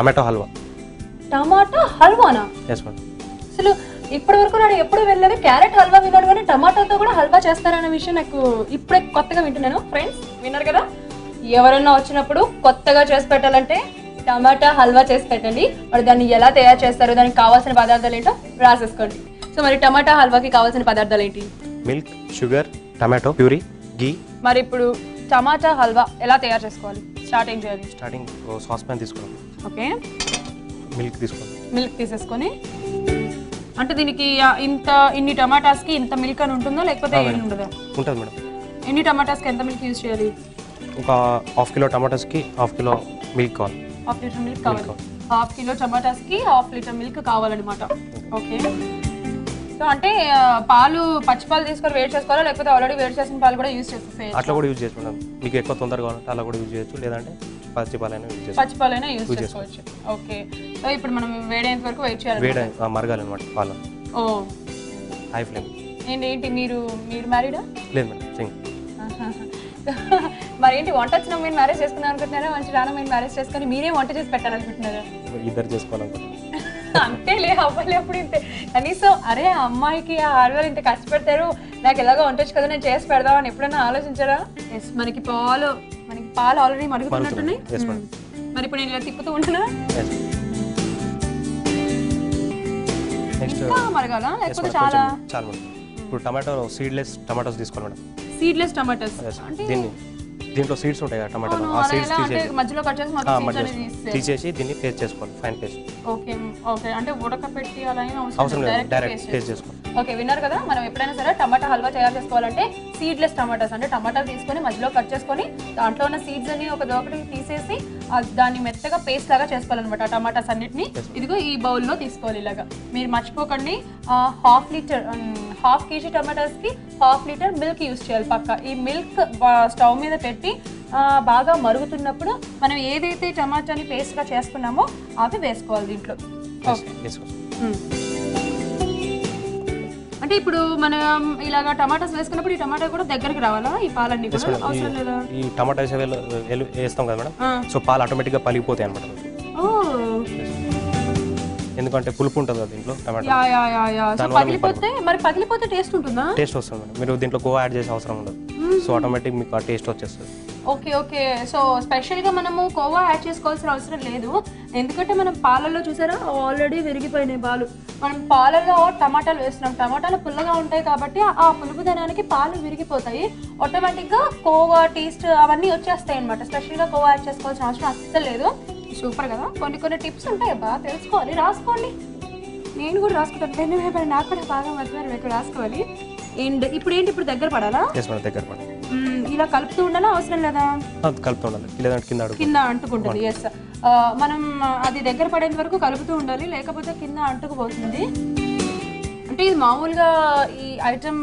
Tomato halwa. టమాటా హల్వానా? Yes madam. అసలు ఇప్పటి వరకు నేను ఎప్పుడు వెళ్ళలేదు, క్యారెట్ హల్వా విన్నాను కానీ టమాటాతో కూడా హల్వా చేస్తారన్న విషయం నాకు ఇప్పుడే కొత్తగా వింటున్నాను. ఫ్రెండ్స్ విన్నారు కదా, ఎవరైనా వచ్చినప్పుడు కొత్తగా చేసి పెట్టాలంటే టమాటా హల్వా చేసి పెట్టండి. మరి దాన్ని ఎలా తయారు చేస్తారు, దానికి కావాల్సిన పదార్థాలు ఏంటో రాసేసుకోండి. సో మరి టమాటా హల్వాకి కావాల్సిన పదార్థాలు ఏంటి? మిల్క్, షుగర్, టమాటో ప్యూరీ, గీ. మరి ఇప్పుడు టమాటా హల్వా ఎలా తయారు చేసుకోవాలి? స్టార్ట్ ఏం చేయాలి? స్టార్టింగ్ సాస్ ప్యాన్ తీసుకోవాలి. ఓకే, మిల్క్ తీసుకోవాలి. మిల్క్ తీసేసుకొని, అంటే దీనికి ఇన్ని టమాటాస్కి ఇంత మిల్క్ అని ఉంటుందా లేకపోతే ఏమి ఉండదా? ఉంటుంది మేడం. ఎన్ని టమాటాస్కి ఎంత మిల్క్ యూజ్ చేయాలి? ఒక హాఫ్ కిలో టమాటాస్కి హాఫ్ కిలో మిల్క్ కావాలి. హాఫ్ లీటర్ మిల్క్ కావాలి. హాఫ్ కిలో టమాటాస్కి హాఫ్ లీటర్ మిల్క్ కావాలన్నమాట. ఓకే, సో అంటే పాలు పచ్చి పాలు తీసుకొని వేడి చేసుకోవాలా లేకపోతే ఆల్రెడీ వేడి చేసిన పాలు కూడా యూజ్ చేస్తే? అట్లా కూడా యూజ్ చేయొచ్చు మేడం. మీకు ఎక్కువ తొందరగా కావాలంటే అలా కూడా యూజ్ చేయొచ్చు, లేదంటే పచ్చి పాలైనా యూజ్ చేయొచ్చు. పచ్చి పాలైనా యూజ్ చేసుకోవచ్చు. ఓకే, సో ఇప్పుడు మనం వేడేంత వరకు వెయిట్ చేయాలి. వేడి మరగాలి అనమాట పాలు. ఓ, హై ఫ్లేమ్. ఏంటి మీరు మ్యారీడా? లేదు మేడం, సింగ్. మరి ఏంటి వంట వచ్చిన మీరు మ్యారేజ్ చేసుకున్నారు అనుకుంటున్నారా? మంచి రాను మీరు మ్యారేజ్ చేసుకొని మీరే వంట చేసి పెట్టాలనుకుంటున్నారా? ఇద్దరు చేసుకోవాలనుకుంటున్నాను. అంతేలే, అవ్వాలి అప్పుడు ఇంతే. కనీసం అరే ఆ అమ్మాయికి ఆ ఆడవాళ్ళు ఇంత కష్టపెడతారు, నాకు ఎలాగో వంటొచ్చు కదా నేను చేసి పెడదామని ఎప్పుడైనా ఆలోచించారా? ఎస్, మనకి పాలు ఆల్రెడీ మరుగుతున్నట్టున్నాయి. మరి ఇప్పుడు నేను ఇలా తిప్పుతూ ఉంటున్నా, ఇంకా మరగాల లేకపోతే చాలా? చాలా మేడం. ఇప్పుడు టమాటో సీడ్లెస్ టమాటోస్ తీసుకోవాలి మేడం. సీడ్లెస్ టమాటోస్ అంటే దీంట్లో సీడ్స్ ఉంటాయి కదా టమాటాలో, ఆ సీడ్స్ మధ్యలో కట్ చేసి తీసేసి దీన్ని పేస్ట్ చేసుకోవాలి, ఫైన్ పేస్ట్. ఓకే ఓకే, అంటే ఉడకపెట్టి అలా అవసరం లేదు, డైరెక్ట్ పేస్ట్ చేసుకోవాలి. ఓకే, విన్నారు కదా, మనం ఎప్పుడైనా సరే టమాటా హల్వా తయారు చేసుకోవాలంటే సీడ్లెస్ టమాటాస్ అంటే టమాటాలు తీసుకొని మధ్యలో కట్ చేసుకొని దాంట్లో ఉన్న సీడ్స్ అని ఒకటి తీసేసి దాన్ని మెత్తగా పేస్ట్ లాగా చేసుకోవాలన్నమాట. టమాటాస్ అన్నిటిని ఇదిగో ఈ బౌల్లో తీసుకోవాలి ఇలాగా. మీరు మర్చిపోకండి, హాఫ్ కేజీ టమాటాస్కి హాఫ్ లీటర్ మిల్క్ యూజ్ చేయాలి పక్కా. ఈ మిల్క్ స్టవ్ మీద పెట్టి బాగా మరుగుతున్నప్పుడు మనం ఏదైతే టమాటాని పేస్ట్గా చేసుకున్నామో అవి వేసుకోవాలి దీంట్లో. అంటే ఇప్పుడు మనం ఇలాగా టమాటాస్ వేసుకున్నప్పుడు ఈ టమాటా కూడా దగ్గరికి రావాలా? ఈ పాలన్నీ కూడా అవసరం లేదా? ఈ టమాటా వేస్తాం కదా మేడం, సో పాలు ఆటోమేటిక్గా పలిగిపోతాయి అనమాట. ఎందుకంటే పులుపు ఉంటుంది కదా దీంట్లో టమాటా. పగిలిపోతే టేస్ట్ ఉంటుందా? టేస్ట్ వస్తుంది మేడం. మీరు దీంట్లో కోవా యాడ్ చేసే అవసరం ఉండదు, సో ఆటోమేటిక్ మీకు ఆ టేస్ట్ వచ్చేస్తుంది. ఓకే ఓకే, సో స్పెషల్గా మనము కోవా యాడ్ చేసుకోవాల్సిన అవసరం లేదు, ఎందుకంటే మనం పాలల్లో చూసారా ఆల్రెడీ విరిగిపోయినాయి పాలు. మనం పాలల్లో టమాటాలు వేస్తున్నాం, టమాటాలు పుల్లగా ఉంటాయి కాబట్టి ఆ పులుపుదనానికి పాలు విరిగిపోతాయి, ఆటోమేటిక్గా కోవా టేస్ట్ అవన్నీ వచ్చేస్తాయి అనమాట. స్పెషల్గా కోవా యాడ్ చేసుకోవాల్సిన అవసరం అస్సలు లేదు. సూపర్ కదా, కొన్ని టిప్స్ ఉంటాయి బాగా తెలుసుకోవాలి, రాసుకోండి. నేను కూడా రాసుకుంటాను, నాకు కూడా బాగా మర్చిపోయారు, ఇక్కడ రాసుకోవాలి. అండ్ ఇప్పుడు దగ్గర పడాలా? దగ్గర పడాలి. ఇలా కలుపుతూ ఉండాలా అవసరం లేదా? కలుపుతూ ఉండాలి, లేదంటే కింద అంటుకుంటుంది. ఎస్, మనం అది దగ్గర పడేంత వరకు కలుపుతూ ఉండాలి, లేకపోతే కింద అంటుకుపోతుంది. అంటే ఇది మామూలుగా ఈ ఐటమ్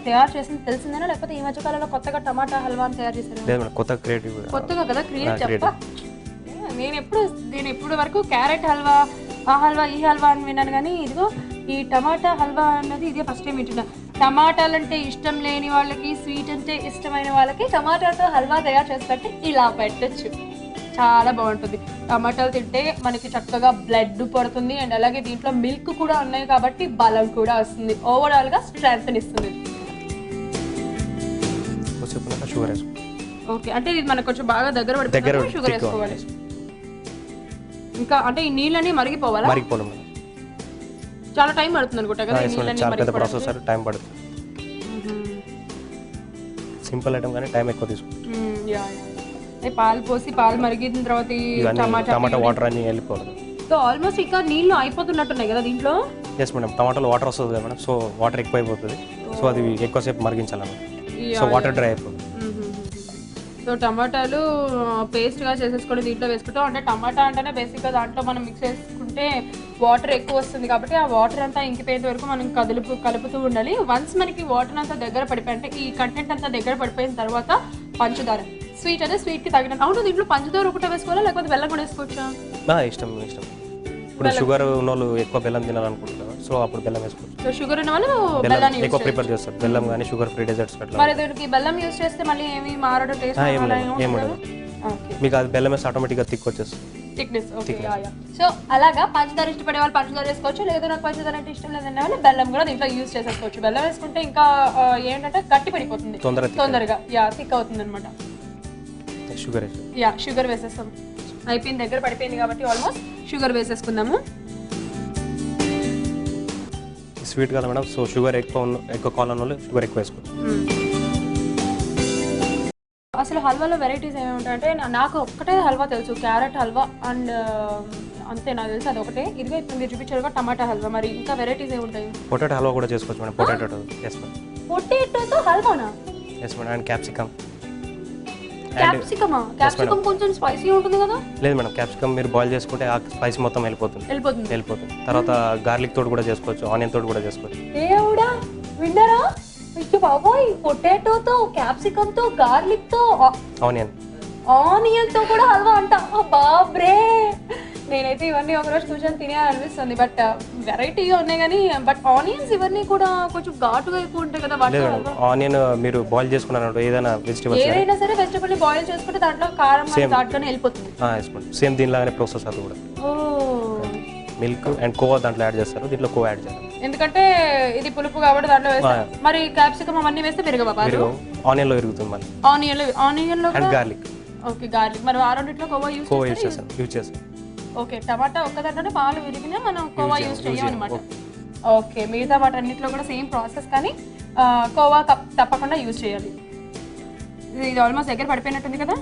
తయారు చేసింది తెలిసిందేనా లేకపోతే ఈ మధ్యకాలంలో కొత్తగా టమాటా హల్వా తయారు చేశారు? కొత్తగా కదా క్రియేట్ చెప్ప. నేను ఎప్పుడు వరకు క్యారెట్ హల్వా ఆ హల్వా ఈ హల్వా అని విన్నాను, కానీ ఇదిగో ఈ టమాటా హల్వా అన్నది ఇదే ఫస్ట్ టైం వింటున్నా. టమాటాలు అంటే ఇష్టం లేని వాళ్ళకి, స్వీట్ అంటే ఇష్టమైన వాళ్ళకి టమాటాతో హల్వా తయారు చేసి పెట్టి ఇలా పెట్టచ్చు, చాలా బాగుంటుంది. టమాటాలు తింటే మనకి చక్కగా బ్లడ్ పడుతుంది, అండ్ అలాగే దీంట్లో మిల్క్ కూడా ఉన్నాయి కాబట్టి బలం కూడా వస్తుంది, ఓవరాల్గా స్ట్రెంగ్త్ ఇస్తుంది. ఓకే, అంటే ఇది మనకు కొంచెం బాగా దగ్గర పడిపోతుంది, షుగర్ వేసుకోవాలి. ఇంకా అంటే ఈ నీళ్ళని మరిగిపోవాలా? చాలా టైం పడుతుంది అనుకుంటా కదా, టైం పడుతుంది. సింపుల్ ఐటమ్ కానీ టైం ఎక్కువ తీసుకుంటుంది. పాలు పోసి పాలు మరిగిన తర్వాత టమాటా వాటర్ అన్ని వెళ్ళిపోవాలి. సో ఆల్మోస్ట్ ఇంకా నీళ్ళు అయిపోతున్నట్టున్నాయి కదా దీంట్లో? ఎస్ మేడం, టమాటాలో వాటర్ వస్తుంది కదా మేడం, సో వాటర్ ఎక్కువ అయిపోతుంది, సో అది ఎక్కువసేపు మరిగించాలన్నమాట, సో వాటర్ డ్రై అయిపోతుంది. సో టమాటాలు పేస్ట్గా చేసేసుకొని దీంట్లో వేసుకుంటాం. అంటే టమాటా అంటేనే బేసిక్గా దాంట్లో మనం మిక్స్ చేసుకుంటే వాటర్ ఎక్కువ వస్తుంది కాబట్టి ఆ వాటర్ అంతా ఇంకిపోయేంత వరకు మనం కలుపుతూ ఉండాలి. వన్స్ మనకి వాటర్ అంతా దగ్గర పడిపోయి అంటే ఈ కంటెంట్ అంతా దగ్గర పడిపోయిన తర్వాత పంచదార, స్వీట్ అంటే స్వీట్కి తగినంత. అవును, దీంట్లో పంచదార ఒకటే వేసుకోవాలా లేకపోతే బెల్లం కూడా వేసుకోవచ్చా? ఇష్టం. ఇప్పుడు షుగర్ ఉన్న వాళ్ళు ఎక్కువ బెల్లం తినాలనుకుంటారు, సో అప్పుడు బెల్లం వేసుకోవచ్చు. సో షుగర్ ఉన్న వాళ్ళు బెల్లం ఎక్కువ ప్రిఫర్ చేస్తారు, బెల్లం కానీ షుగర్ ఫ్రీ డెజర్ట్స్ అట్లా. మరి దీనికి బెల్లం యూస్ చేస్తే మళ్ళీ ఏమి మారడం టేస్ట్ ఏం ఉండదు, మీకు అది బెల్లం వేస్తే ఆటోమేటిక్గా థిక్ వచ్చేస్తుంది. థిక్నెస్. ఓకే సో అలాగా పంచదార ఇష్టపడే వాళ్ళు పంచదార వేసుకోవచ్చు, లేదా నాకు పంచదార అంటే ఇష్టం లేదనే వాళ్ళు బెల్లం కూడా దీంట్లో యూజ్ చేసేసుకోవచ్చు. బెల్లం వేసుకుంటే ఇంకా ఏంటంటే గట్టి పడిపోతుంది తొందరగా, థిక్ అవుతుంది అనమాట. షుగర్ వేసేస్తాం. అయిపోయింది, దగ్గర పడిపోయింది కాబట్టి ఆల్మోస్ట్ షుగర్ వేసేసుకుందాము. స్వీట్ కదా మేడం, సో షుగర్ ఎక్కువ కావాలన్న వాళ్ళు షుగర్ ఎక్కువ వేసుకోవచ్చు. అసలు హల్వాలో వెరైటీస్ ఏమేమి ఉంటాయంటే నాకు ఒక్కటే హల్వా తెలుసు, క్యారెట్ హల్వా అండ్ అంతే నాకు తెలుసు, అది ఒకటే. ఇదిగో ఇప్పుడు మీరు చూపించారుగా టమాటా హల్వా, మరి ఇంకా వెరైటీస్ ఏమి ఉంటాయి? పొటాటో హల్వా కూడా చేసుకోవచ్చు మేడం. పొటాటోతో హల్వానా? Yes madam. అండ్ క్యాప్సికమ్ కొంచెం స్పైసీ ఉంటుంది కదా? లేదు మేడం, క్యాప్సికమ్ మీరు బాయిల్ చేసుకుంటే ఆ స్పైస్ మొత్తం వెళ్ళిపోతుంది. తర్వాత గార్లిక్ తోటి కూడా చేసుకోవచ్చు, ఆనియన్ తోటి కూడా చేసుకోవచ్చు. దేవుడా విన్నారా? బాబోయ్, పొటాటోతో, క్యాప్సికమ్ తో, గార్లిక్ తో, ఆనియన్ తో కూడా హల్వా అంట. బాబ్రే, నేనైతే ఇవన్నీ ఒకరోజు కూర్చొని తినేయాలనిపిస్తుంది. బట్ వెరైటీగా ఉన్నాయి కానీ, బట్ ఆనియన్స్ ఇవన్నీ కూడా కొంచెం ఘాటుగా ఎక్కువ ఉంటాయి కదా. ఆనియన్ మీరు బాయిల్ చేసుకున్నారు ఏదైనా వెజిటబుల్, ఏదైనా సరే వెజిటబుల్ బాయిల్ చేసుకుంటే దాంట్లో కారం ఘాటుగానే వెళ్ళిపోతుంది. సేమ్ దీనిలాగానే ప్రాసెస్ అది కూడా. మిల్క్ అండ్ కోవా దాంట్లో యాడ్ చేస్తారు, దీంట్లో కోవా యాడ్ చేస్తారు. ఎందుకంటే ఇది పులుపు కాబట్టి దాంట్లో వేస్తారు. మరి క్యాప్సికమ్ అవన్నీ వేస్తే పెరగవా? ఆనియన్ లో పెరుగుతుంది మళ్ళీ. ఆనియన్ లో అండ్ గార్లిక్. Okay, garlic. మరి ఆ రెండిట్లో కోవా యూజ్ చేస్తాం. ఓకే, టమాటా ఒక్క దాంట్లోనే పాలు విరిగినా మనం కోవా యూజ్ చేయం అనమాట. ఓకే, మిగతా వాటి అన్నింటిలో కూడా సేమ్ ప్రాసెస్, కానీ కోవా తప్పకుండా యూజ్ చేయాలి. ఇది ఆల్మోస్ట్ దగ్గర పడిపోయినట్టుంది కదా.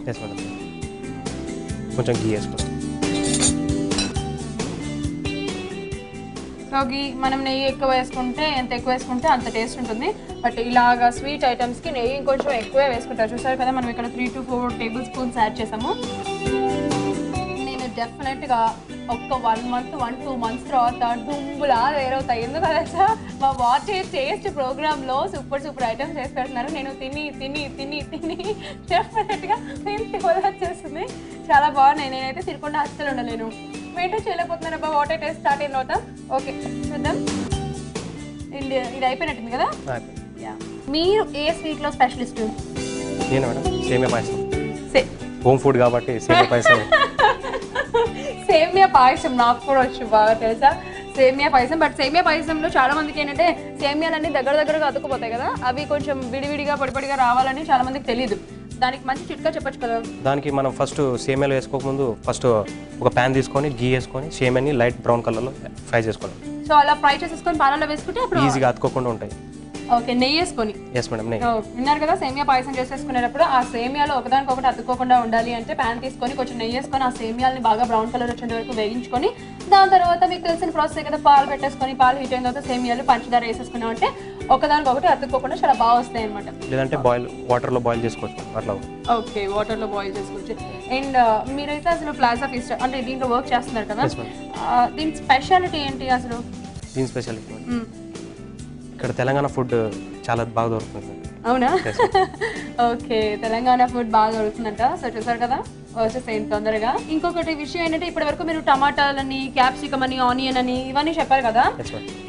కొంచెం ఘీ వేసుకోవచ్చు. సో మనం నెయ్యి ఎక్కువ వేసుకుంటే, ఎంత ఎక్కువ వేసుకుంటే అంత టేస్ట్ ఉంటుంది. బట్ ఇలాగా స్వీట్ ఐటమ్స్కి నెయ్యి ఇంకొంచెం ఎక్కువే వేసుకుంటారు. చూసారు కదా, మనం ఇక్కడ 3 to 4 టేబుల్ స్పూన్స్ యాడ్ చేసాము. నేను డెఫినెట్గా ఒక్క 1-2 months తర్వాత డుంబులా వేరవుతాయి. ఎందుకంటే మా వాచ్ టేస్ట్ ప్రోగ్రాంలో సూపర్ ఐటమ్స్ వేసి పెడుతున్నారు. నేను తిని డెఫినెట్గా వచ్చేస్తుంది. చాలా బాగున్నాయి. నేనైతే తినకుండా అస్సలు ఉండలేను. వెయిట్ చేయలేకపోతున్నాను అబ్బా. వాటర్ టేస్ట్ స్టార్ట్ అయిన తర్వాత ఓకే చూద్దాం. ఇది అయిపోయినట్టుంది కదా. మీరు ఏ స్వీట్లో స్పెషలిస్ట్? నేను మేడం సేమియా పాయసం. హోమ్ ఫుడ్ కాబట్టి సేమియా పాయసం నాకు కూడా వచ్చు బాగా తెలుసా, సేమియా పాయసం. బట్ సేమియా పాయసంలో చాలా మందికి ఏంటంటే సేమియాలన్నీ దగ్గరగా అతుక్కుపోతాయి కదా, అవి కొంచెం విడివిడిగా పొడిపొడిగా రావాలని చాలా మందికి తెలియదు. దానికి మంచి చిట్కా చెప్పొచ్చు కదా. దానికి మనం ఫస్ట్ సేమియాలో వేసుకోకముందు ఫస్ట్ ఒక ప్యాన్ తీసుకొని గీ వేసుకొని సేమియాని లైట్ బ్రౌన్ కలర్లో ఫ్రై చేసుకోవాలి. సో అలా ఫ్రై చేసేసుకొని పాలలో వేసుకుంటే అప్పుడు ఈజీగా అతుక్కోకుండా ఉంటాయి. ఓకే, నెయ్యి వేసుకొని. ఎస్ మేడం, నెయ్యి. విన్నారు కదా, సేమియా పాయసం చేసేసుకునేటప్పుడు ఆ సేమియాలో ఒకదానికొకటి అతుక్కోకుండా ఉండాలి అంటే ప్యాన్ తీసుకొని కొంచెం నెయ్యి వేసుకొని ఆ సేమియాలని బాగా బ్రౌన్ కలర్ వచ్చేంత వరకు వేయించుకొని, దాని తర్వాత మీకు తెలిసిన ప్రాసెస్ కదా, పాలు పెట్టేసుకొని పాలు హీట్ అయిన తర్వాత సేమియాలు పంచదార వేసేసుకున్నాం అంటే ఒకదానికొకటి అతుక్కోకుండా చాలా బాగా వస్తాయి అనమాట. లేదంటే వాటర్లో బాయిల్ చేసుకోవచ్చు అట్లా. ఓకే, వాటర్లో బాయిల్ చేసుకోవచ్చు. అండ్ మీరైతే అసలు ప్లాజా ఫీస్ట్ అంటే దీంట్లో వర్క్ చేస్తున్నారు కదా, దీని స్పెషాలిటీ ఏంటి అసలు? దీని స్పెషాలిటీ ఇక్కడ తెలంగాణ ఫుడ్ చాలా బాగా దొరుకుతుంది. అవునా? ఓకే, తెలంగాణ ఫుడ్ బాగా దొరుకుతుందంట. సో చూసారు కదా, వచ్చేసేయండి తొందరగా. ఇంకొకటి విషయం ఏంటంటే ఇప్పటి వరకు మీరు టమాటాలని, క్యాప్సికమ్ అని, ఆనియన్ అని ఇవన్నీ చెప్పారు కదా,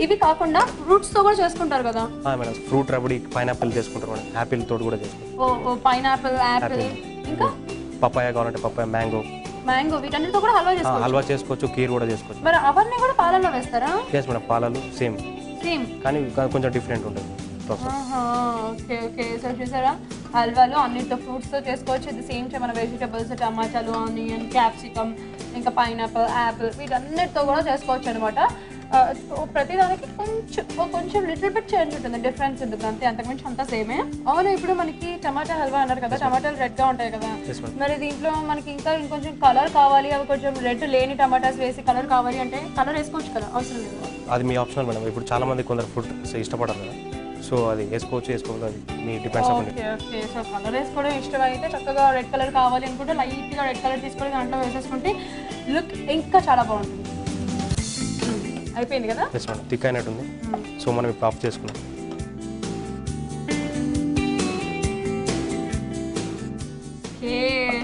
ఇవి కాకుండా ఫ్రూట్స్ తో కూడా చేసుకుంటారు కదా మేడం. ఫ్రూట్ రబడి పైనాపిల్ చేసుకుంటారు మేడం, యాపిల్ తోటి కూడా చేసుకుంటారు. పైనాపిల్, యాపిల్, ఇంకా పపాయ కావాలంటే పపాయ, మ్యాంగో వీటన్నిటితో కూడా హల్వా చేసుకోవచ్చు, కీర్ కూడా చేసుకోవచ్చు. మరి అవన్నీ కూడా పాలల్లో వేస్తారా? ఎస్ మేడం, పాలలు సేమ్ కానీ కొంచెం డిఫరెంట్ ఉంటుంది. ఓకే ఓకే, సో చూసారా, హల్వాలు అన్నిటితో ఫ్రూట్స్తో చేసుకోవచ్చు. ఇది సేమ్ మన వెజిటబుల్స్, టమాటాలు, ఆనియన్, క్యాప్సికమ్, ఇంకా పైనాపిల్, యాపిల్ వీటన్నిటితో కూడా చేసుకోవచ్చు అనమాట. ప్రతిదానికి కొంచెం లిటిల్ బిట్ చేంజ్ ఉంటుంది, డిఫరెన్స్ ఉంటుంది అంతే, అంతకుమించి అంతా సేమే. అవును, ఇప్పుడు మనకి టమాటా హల్వా అన్నారు కదా, టమాటాలు రెడ్గా ఉంటాయి కదా, మరి దీంట్లో మనకి ఇంకా ఇంకొంచెం కలర్ కావాలి, అవి కొంచెం రెడ్ లేని టమాటాస్ వేసి కలర్ కావాలి అంటే కలర్ వేసుకోవచ్చు కదా, అవసరం లేదు. అది మీ ఆప్షనల్ మేడం. ఇప్పుడు చాలా మంది కొందరు ఫుడ్ ఇష్టపడరు కదా, సో అది వేసుకోవచ్చు, అది మీ డిపెండ్స్ అవ్వండి. ఓకే ఓకే, సో కలర్ వేసుకోవడం ఇష్టం అయితే చక్కగా రెడ్ కలర్ కావాలి అనుకుంటే లైట్గా రెడ్ కలర్ తీసుకొని దాంట్లో వేసేసుకుంటే లుక్ ఇంకా చాలా బాగుంటుంది. అయిపోయింది కదా. ఎస్ మేడం, థిక్ అయినట్టుంది. సో మనం ఇప్పుడు ఆఫ్ చేసుకున్నాం. ఓకే,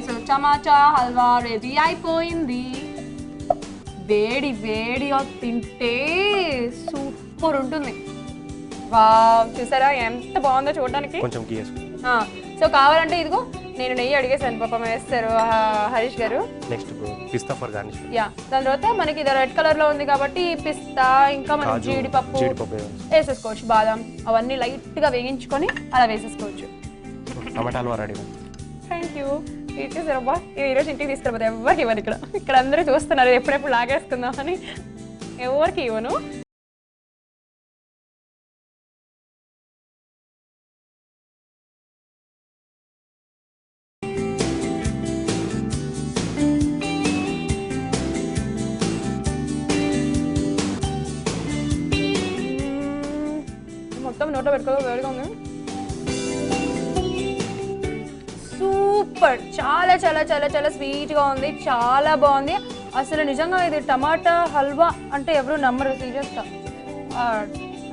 సో టమాటా హల్వా రెడీ అయిపోయింది. వేడి వేడిగా తింటే సూపర్ ఉంటుంది. వావ్, చూసారా ఎంత బాగుందో చూడడానికి. కొంచెం గీ వేసుకుంటాం. సో కావాలంటే ఇదిగో నేను నెయ్యి అడిగేసాను, పాపం వేస్తారు హరీష్ గారు. Next pista for garnish. Yeah, దాని తర్వాత మనకి ఇది రెడ్ కలర్ లో ఉంది కాబట్టి పిస్తా, ఇంకా మనం జీడిపప్పు వేసేసుకోవచ్చు, బాదం అవన్నీ లైట్ గా వేయించుకొని అలా వేసేసుకోవచ్చు. టమాటా హల్వా రెడీ. Thank you. ఇచ్చేసారబ్బా, ఈరోజు ఇంటికి తీసుకెళ్ళిపోతే ఎవరికి ఇవ్వను. ఇక్కడ అందరూ చూస్తున్నారు ఎప్పుడెప్పుడు లాగేసుకుందామని, ఎవరికి ఇవ్వను. మొత్తం నోట్లో పెట్టుకోవడం వేడిగా ఉంది. సూపర్, చాలా చాలా చాలా చాలా స్వీట్గా ఉంది, చాలా బాగుంది అసలు. నిజంగా ఇది టమాటా హల్వా అంటే ఎవరు నమ్మరు సీరియస్గా.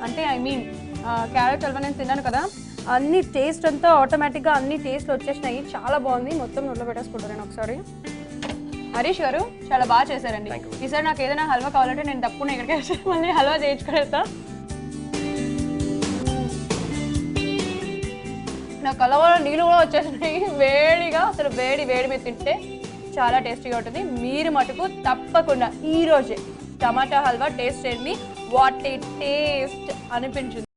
అంటే ఐ మీన్ క్యారెట్ హల్వా నేను తిన్నాను కదా, అన్ని టేస్ట్ అంతా ఆటోమేటిక్గా అన్ని టేస్ట్లు వచ్చేసినాయి. చాలా బాగుంది. మొత్తం నోట్లో పెట్టేసుకుంటాను నేను ఒకసారి. హరీష్ గారు చాలా బాగా చేశారండి. ఈసారి నాకు ఏదైనా హల్వా కావాలంటే నేను తప్పకుండా ఇక్కడికి వచ్చి మళ్ళీ హల్వా చేయించుకునేస్తా. నా కలవలో నీళ్ళు కూడా వచ్చేసినాయి వేడిగా. అసలు వేడి వేడి మీద తింటే చాలా టేస్టీగా ఉంటుంది. మీరు మటుకు తప్పకుండా ఈరోజే టమాటా హల్వా టేస్ట్ చేయండి. వాట్ ఏ టేస్ట్ అనిపించింది.